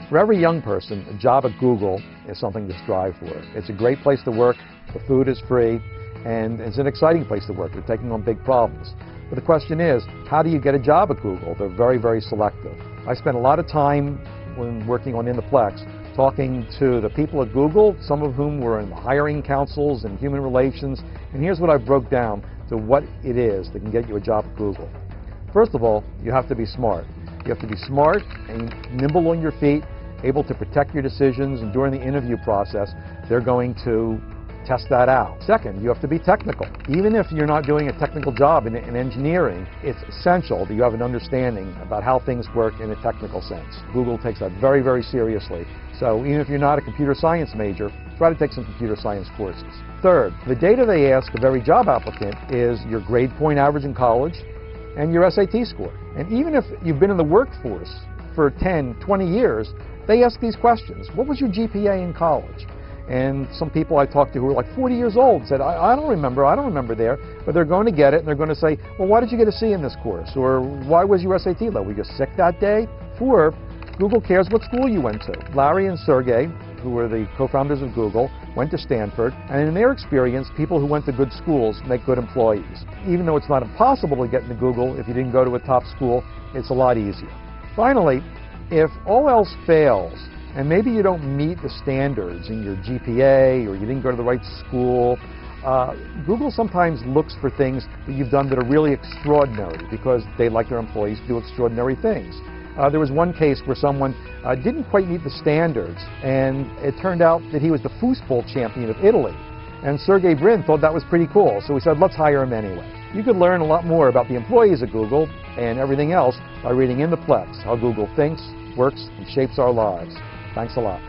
For every young person, a job at Google is something to strive for. It's a great place to work, the food is free, and it's an exciting place to work. You're taking on big problems. But the question is, how do you get a job at Google? They're very, very selective. I spent a lot of time when working on In the Plex talking to the people at Google, some of whom were in the hiring councils and human relations, and here's what I broke down to what it is that can get you a job at Google. First of all, you have to be smart. You have to be smart and nimble on your feet, able to protect your decisions, and during the interview process, they're going to test that out. Second, you have to be technical. Even if you're not doing a technical job in engineering, it's essential that you have an understanding about how things work in a technical sense. Google takes that very, very seriously. So even if you're not a computer science major, try to take some computer science courses. Third, the data they ask of every job applicant is your grade point average in college and your SAT score. And even if you've been in the workforce for 10, 20 years, they ask these questions. What was your GPA in college? And some people I talked to who were like 40 years old said, I don't remember there, but they're going to get it and they're going to say, well, why did you get a C in this course? Or why was your SAT low? Were you sick that day? 4, Google cares what school you went to. Larry and Sergey, who were the co-founders of Google, went to Stanford, and in their experience, people who went to good schools make good employees. Even though it's not impossible to get into Google, if you didn't go to a top school, it's a lot easier. Finally, if all else fails, and maybe you don't meet the standards in your GPA, or you didn't go to the right school, Google sometimes looks for things that you've done that are really extraordinary because they like their employees to do extraordinary things. There was one case where someone didn't quite meet the standards, and it turned out that he was the foosball champion of Italy. And Sergey Brin thought that was pretty cool, so he said, let's hire him anyway. You could learn a lot more about the employees at Google and everything else by reading In the Plex, How Google Thinks, Works, and Shapes Our Lives. Thanks a lot.